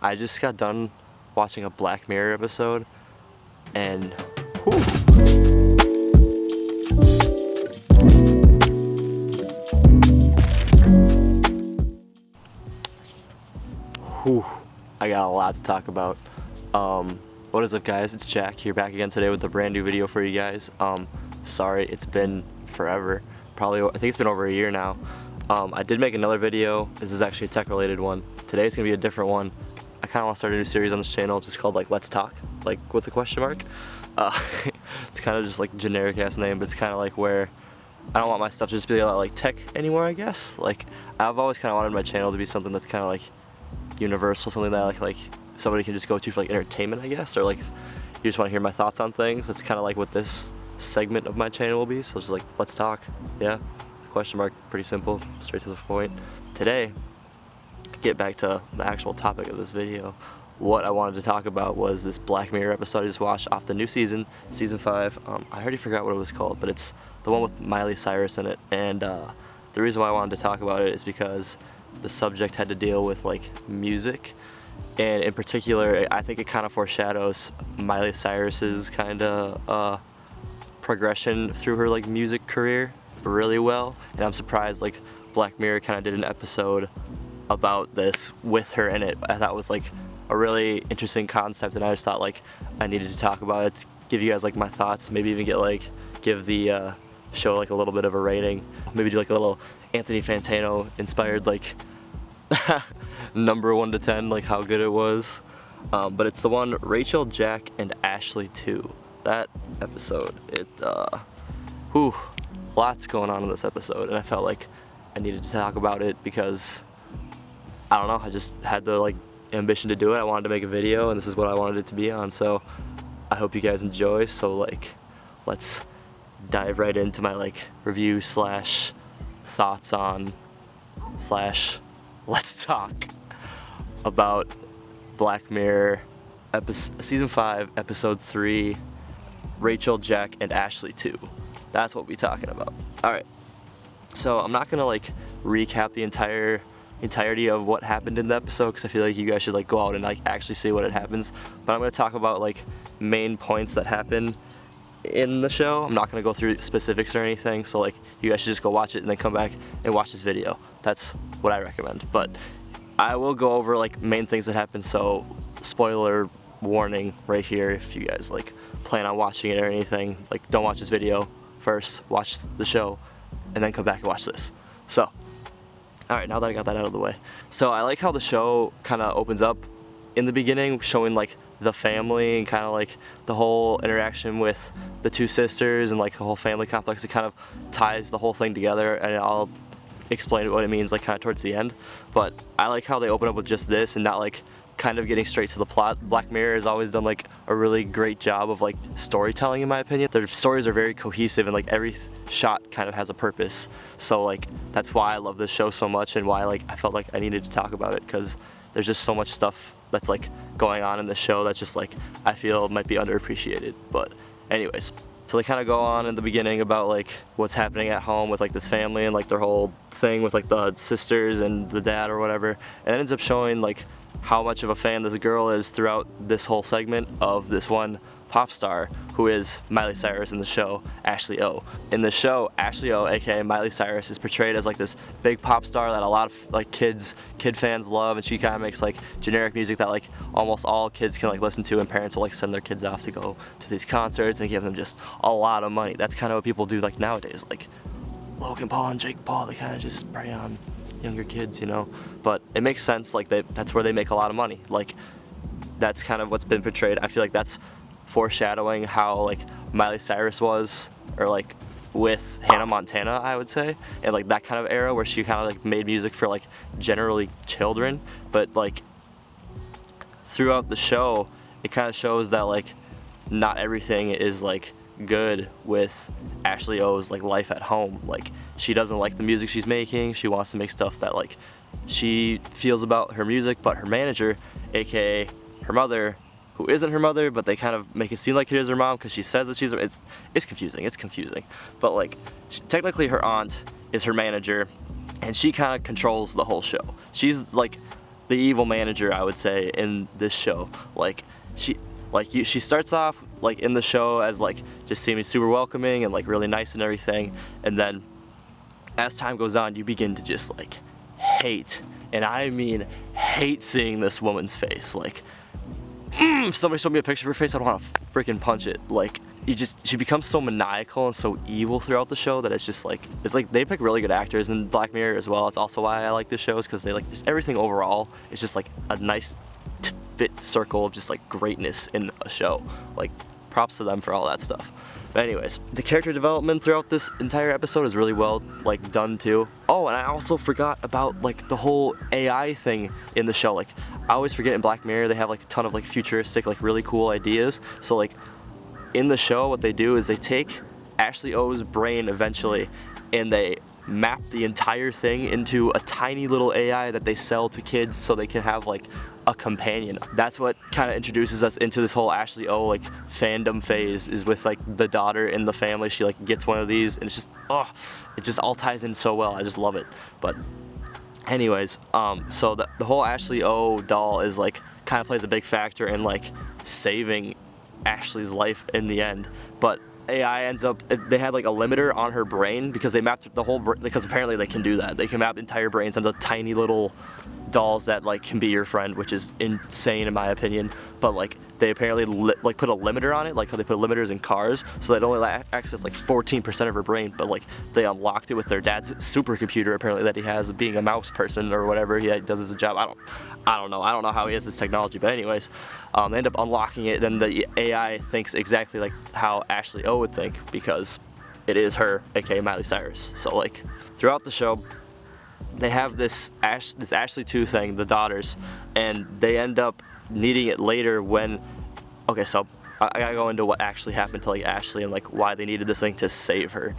I just got done watching a Black Mirror episode, and whew, I got a lot to talk about. What is up, guys? It's Jack here, back again today with a brand new video for you guys. Sorry, it's been forever. Probably, I think it's been over a year now. I did make another video. This is actually a tech-related one. Today's gonna be a different one. I kind of want to start a new series on this channel just called like Let's Talk, like with a question mark. It's kind of just like generic ass name, but it's kind of like where I don't want my stuff to just be like tech anymore, I guess. Like, I've always kind of wanted my channel to be something that's kind of like universal, something that like somebody can just go to for like entertainment, I guess, or like you just want to hear my thoughts on things. That's kind of like what this segment of my channel will be. So it's just like, let's talk. Yeah, question mark, pretty simple, straight to the point. Today, get back to the actual topic of this video. What I wanted to talk about was this Black Mirror episode I just watched off the new season, season 5. I already forgot what it was called, but it's the one with Miley Cyrus in it. And the reason why I wanted to talk about it is because the subject had to deal with like music, and in particular, I think it kind of foreshadows Miley Cyrus's kind of progression through her like music career really well. And I'm surprised like Black Mirror kind of did an episode about this with her in it. I thought it was like a really interesting concept, and I just thought like I needed to talk about it, give you guys like my thoughts, maybe even give the show like a little bit of a rating, maybe do like a little Anthony Fantano inspired like number 1 to 10, like how good it was. But it's the one Rachel, Jack, and Ashley 2. That episode, lots going on in this episode, and I felt like I needed to talk about it because I don't know, I just had the like ambition to do it. I wanted to make a video, and this is what I wanted it to be on, so I hope you guys enjoy. So like, let's dive right into my like review slash thoughts on slash let's talk about Black Mirror season 5 episode 3, Rachel, Jack, and Ashley 2. That's what we're talking about. Alright, so I'm not gonna like recap the entirety of what happened in the episode, because I feel like you guys should like go out and like actually see what it happens, but I'm going to talk about like main points that happen in the show. I'm not going to go through specifics or anything, so like you guys should just go watch it and then come back and watch this video. That's what I recommend, but I will go over like main things that happen, so spoiler warning right here. If you guys like plan on watching it or anything, like don't watch this video first, watch the show and then come back and watch this. So alright, now that I got that out of the way. So I like how the show kind of opens up in the beginning, showing like the family and kind of like the whole interaction with the two sisters and like the whole family complex. It kind of ties the whole thing together, and I'll explain what it means like kind of towards the end. But I like how they open up with just this and not like kind of getting straight to the plot. Black Mirror has always done like a really great job of like storytelling, in my opinion. Their stories are very cohesive, and like every shot kind of has a purpose. So like that's why I love this show so much, and why like I felt like I needed to talk about it, because there's just so much stuff that's like going on in the show that just like I feel might be underappreciated. But anyways, so they kind of go on in the beginning about like what's happening at home with like this family and like their whole thing with like the sisters and the dad or whatever, and it ends up showing like how much of a fan this girl is throughout this whole segment of this one pop star who is Miley Cyrus in the show, Ashley O. In the show, Ashley O, aka Miley Cyrus, is portrayed as like this big pop star that a lot of like kid fans love, and she kind of makes like generic music that like almost all kids can like listen to, and parents will like send their kids off to go to these concerts and give them just a lot of money. That's kind of what people do like nowadays, like Logan Paul and Jake Paul. They kind of just prey on younger kids, you know. But it makes sense, like that's where they make a lot of money. Like that's kind of what's been portrayed. I feel like that's foreshadowing how like Miley Cyrus was, or like with Hannah Montana, I would say, and like that kind of era where she kind of like made music for like generally children. But like throughout the show, it kind of shows that like not everything is like good with Ashley O's like life at home. Like she doesn't like the music she's making. She wants to make stuff that like she feels about her music, but her manager, aka her mother, who isn't her mother, but they kind of make it seem like it is her mom because she says that she's it's confusing. But like technically her aunt is her manager, and she kind of controls the whole show. She's like the evil manager, I would say, in this show. Like she starts off like in the show as like just seeming super welcoming and like really nice and everything, and then as time goes on, you begin to just like hate, and I mean hate seeing this woman's face. Like, if somebody showed me a picture of her face, I'd want to freaking punch it. Like, she becomes so maniacal and so evil throughout the show that it's like they pick really good actors in Black Mirror as well. It's also why I like this show, is because they like just everything overall. It's just like a nice fit circle of just like greatness in a show. Like, props to them for all that stuff. But anyways, the character development throughout this entire episode is really well like done too. Oh, and I also forgot about like the whole AI thing in the show. Like, I always forget in Black Mirror they have like a ton of like futuristic, like really cool ideas. So like in the show, what they do is they take Ashley O's brain eventually, and they map the entire thing into a tiny little AI that they sell to kids so they can have like a companion. That's what kind of introduces us into this whole Ashley O like fandom phase, is with like the daughter in the family. She like gets one of these, and it's just, oh, it just all ties in so well. I just love it. But anyways, so the whole Ashley O doll is like kind of plays a big factor in like saving Ashley's life in the end. But AI ends up, they had like a limiter on her brain because they mapped the whole, because apparently they can do that. They can map entire brains onto tiny little dolls that like can be your friend, which is insane in my opinion. But like they apparently like put a limiter on it, like how they put limiters in cars, so they'd only access like 14% of her brain. But like they unlocked it with their dad's supercomputer apparently that he has, being a mouse person or whatever he does as a job. I don't know how he has this technology. But anyways, they end up unlocking it. Then the AI thinks exactly like how Ashley O would think, because it is her, aka Miley Cyrus. So like throughout the show, they have this Ashley 2 thing, the daughters, and they end up needing it later when, okay, so I gotta go into what actually happened to like Ashley and like why they needed this thing to save her.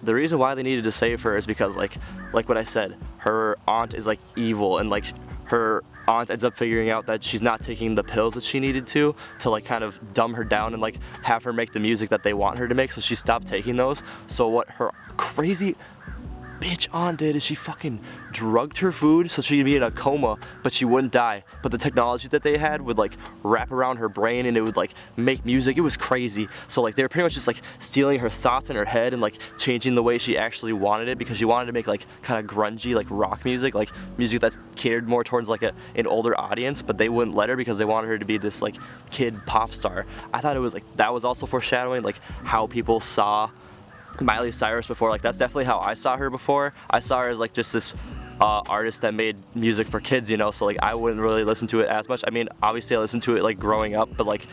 The reason why they needed to save her is because like what I said, her aunt is like evil, and like her aunt ends up figuring out that she's not taking the pills that she needed to like kind of dumb her down and like have her make the music that they want her to make, so she stopped taking those. So what her crazy bitch aunt did is she fucking drugged her food so she'd be in a coma, but she wouldn't die. But the technology that they had would like wrap around her brain, and it would like make music. It was crazy. So like they were pretty much just like stealing her thoughts in her head and like changing the way she actually wanted it, because she wanted to make like kind of grungy like rock music, like music that's catered more towards like an older audience, but they wouldn't let her because they wanted her to be this like kid pop star. I thought it was like, that was also foreshadowing like how people saw Miley Cyrus before. Like that's definitely how I saw her before. I saw her as like just this artist that made music for kids, you know, so like I wouldn't really listen to it as much. I mean, obviously I listened to it like growing up, but like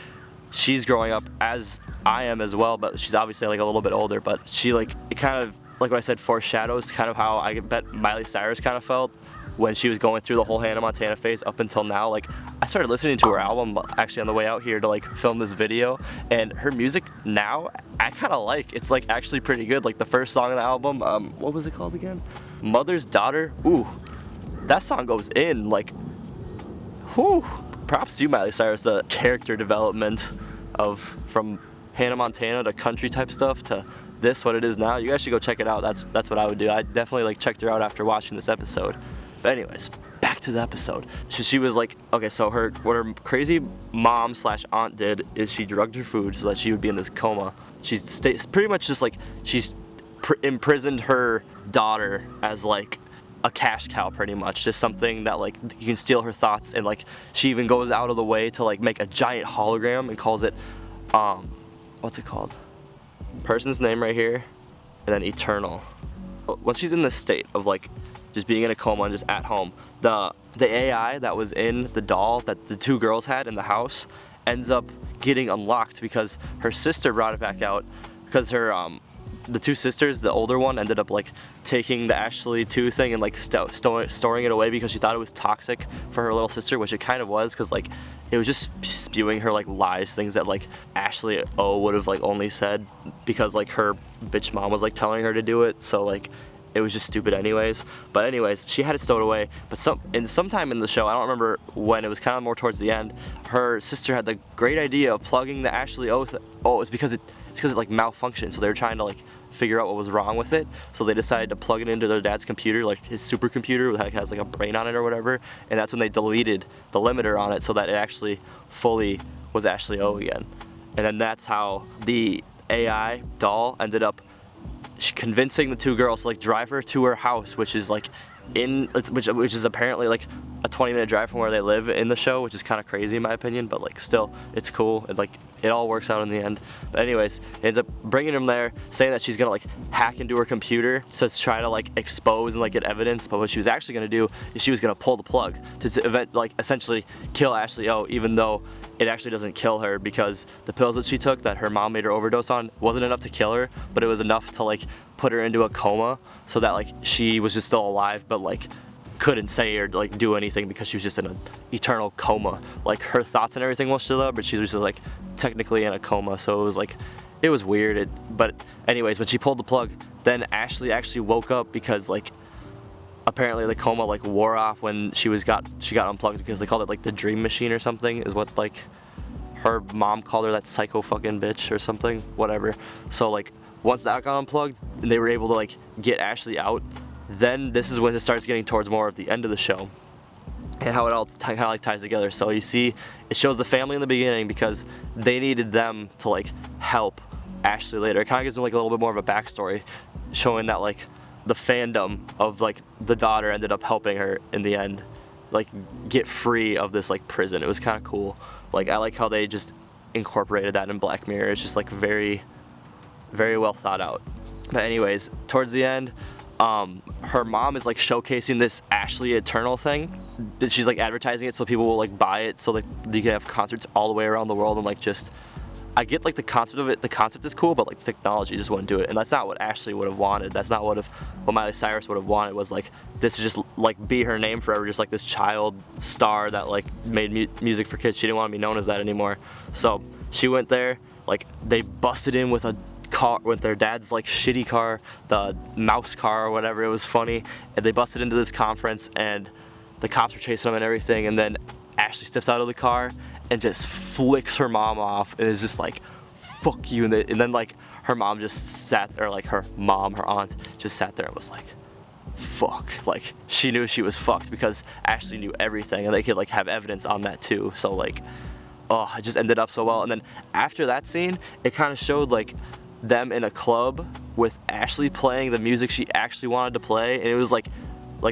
she's growing up as I am as well, but she's obviously like a little bit older. But she like, it kind of, like what I said, foreshadows kind of how I bet Miley Cyrus kind of felt when she was going through the whole Hannah Montana phase up until now. Like I started listening to her album actually on the way out here to like film this video, and her music now I kind of like. It's like actually pretty good. Like the first song on the album, what was it called again? Mother's Daughter. Ooh, that song goes in. Like, whew, props to you, Miley Cyrus. The character development from Hannah Montana to country type stuff to this, what it is now. You guys should go check it out. That's what I would do. I definitely like checked her out after watching this episode. But anyways, back to the episode. So she was like, okay, so what her crazy mom / aunt did is she drugged her food so that she would be in this coma. She's pretty much just like, she's imprisoned her daughter as like a cash cow, pretty much, just something that like you can steal her thoughts. And like she even goes out of the way to like make a giant hologram and calls it, what's it called? Person's name right here, and then Eternal. When she's in this state of like just being in a coma and just at home, the AI that was in the doll that the two girls had in the house ends up getting unlocked because her sister brought it back out, because her the two sisters, the older one ended up like taking the Ashley 2 thing and like storing it away because she thought it was toxic for her little sister, which it kind of was, because like it was just spewing her like lies, things that like Ashley O would have like only said because like her bitch mom was like telling her to do it. So like it was just stupid anyways. But anyways, she had it stowed away. But sometime in the show, I don't remember when, it was kind of more towards the end, her sister had the great idea of plugging the Ashley O. Oh, it's because it like malfunctioned. So they were trying to like figure out what was wrong with it. So they decided to plug it into their dad's computer, like his supercomputer that has like a brain on it or whatever. And that's when they deleted the limiter on it so that it actually fully was Ashley O again. And then that's how the AI doll ended up convincing the two girls to like drive her to her house, which is like which is apparently like a 20-minute drive from where they live in the show, which is kind of crazy in my opinion, but like still it's cool. It all works out in the end. But anyways, it ends up bringing him there, saying that she's gonna like hack into her computer to try to like expose and like get evidence. But what she was actually gonna do is she was gonna pull the plug to essentially kill Ashley O, even though it actually doesn't kill her, because the pills that she took that her mom made her overdose on wasn't enough to kill her, but it was enough to like put her into a coma so that like she was just still alive, but like couldn't say or like do anything because she was just in an eternal coma. Like her thoughts and everything were still up, but she was just like technically in a coma. So it was weird. But anyways, when she pulled the plug, then Ashley actually woke up because like apparently the coma like wore off when she got unplugged, because they called it like the dream machine or something, is what like her mom called her, that psycho fucking bitch or something, whatever. So like once that got unplugged and they were able to like get Ashley out, then this is when it starts getting towards more of the end of the show and how it all kind of like ties together. So you see, it shows the family in the beginning because they needed them to like help Ashley later. It kind of gives them like a little bit more of a backstory, showing that like the fandom of like the daughter ended up helping her in the end like get free of this like prison. It was kind of cool. Like I like how they just incorporated that in Black Mirror. It's just like very, very well thought out. But anyways, towards the end, her mom is like showcasing this Ashley Eternal thing. She's like advertising it so people will like buy it, so like they can have concerts all the way around the world. And like just, I get like the concept of it. The concept is cool, but like the technology just wouldn't do it. And that's not what Ashley would have wanted. That's not what Miley Cyrus would have wanted. Was like this to just like be her name forever, just like this child star that like made music for kids. She didn't want to be known as that anymore. So she went there. Like they busted in with a car, with their dad's like shitty car, the mouse car or whatever. It was funny. And they busted into this conference and the cops were chasing them and everything. And then Ashley steps out of the car and just flicks her mom off and is just like, fuck you. And then like her mom just sat there, like her aunt just sat there and was like, fuck. Like she knew she was fucked because Ashley knew everything and they could like have evidence on that too. So like, oh, it just ended up so well. And then after that scene, it kind of showed like them in a club with Ashley playing the music she actually wanted to play. And it was like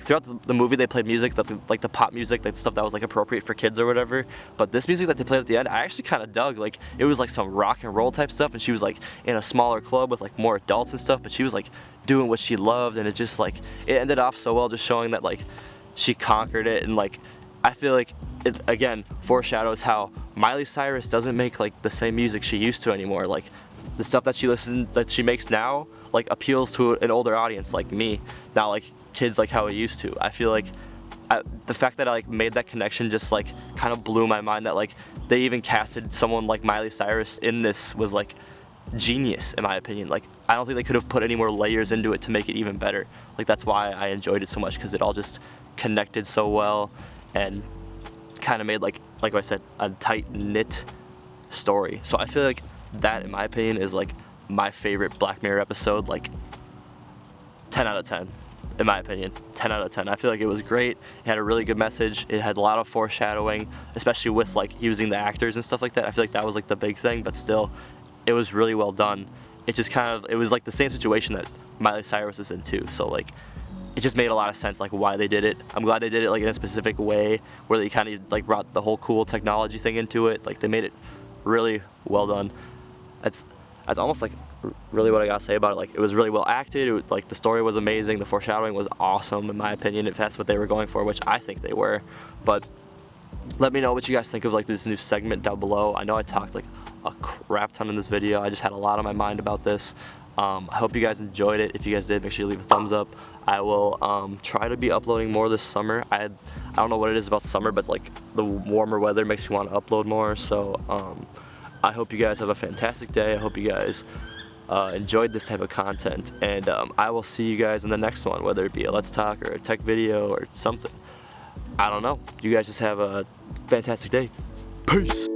throughout the movie they played music that like the pop music, that stuff that was like appropriate for kids or whatever, but this music that they played at the end I actually kind of dug. Like it was like some rock and roll type stuff, and she was like in a smaller club with like more adults and stuff, but she was like doing what she loved, and it just like it ended off so well, just showing that like she conquered it. And like I feel like it again foreshadows how Miley Cyrus doesn't make like the same music she used to anymore. Like the stuff that she makes now like appeals to an older audience like me, not like kids like how it used to. I feel like the fact that I like made that connection just like kind of blew my mind, that like they even casted someone like Miley Cyrus in this was like genius in my opinion. Like I don't think they could have put any more layers into it to make it even better. Like that's why I enjoyed it so much, because it all just connected so well and kind of made like I said, a tight knit story. So I feel like that in my opinion is like my favorite Black Mirror episode. Like 10 out of 10 in my opinion. 10 out of 10. I feel like it was great. It had a really good message. It had a lot of foreshadowing, especially with like using the actors and stuff like that. I feel like that was like the big thing, but still it was really well done. It just it was like the same situation that Miley Cyrus is in too. So like it just made a lot of sense like why they did it. I'm glad they did it like in a specific way where they kind of like brought the whole cool technology thing into it. Like they made it really well done. That's almost like really what I gotta say about it. Like it was really well acted. Like the story was amazing. The foreshadowing was awesome in my opinion, if that's what they were going for, which I think they were. But let me know what you guys think of like this new segment down below. I know I talked like a crap ton in this video. I just had a lot on my mind about this. I hope you guys enjoyed it. If you guys did, make sure you leave a thumbs up. I will try to be uploading more this summer. I don't know what it is about summer, but like the warmer weather makes me want to upload more. So I hope you guys have a fantastic day. I hope you guys enjoyed this type of content, and I will see you guys in the next one, whether it be a Let's Talk or a tech video or something. I don't know. You guys just have a fantastic day. Peace.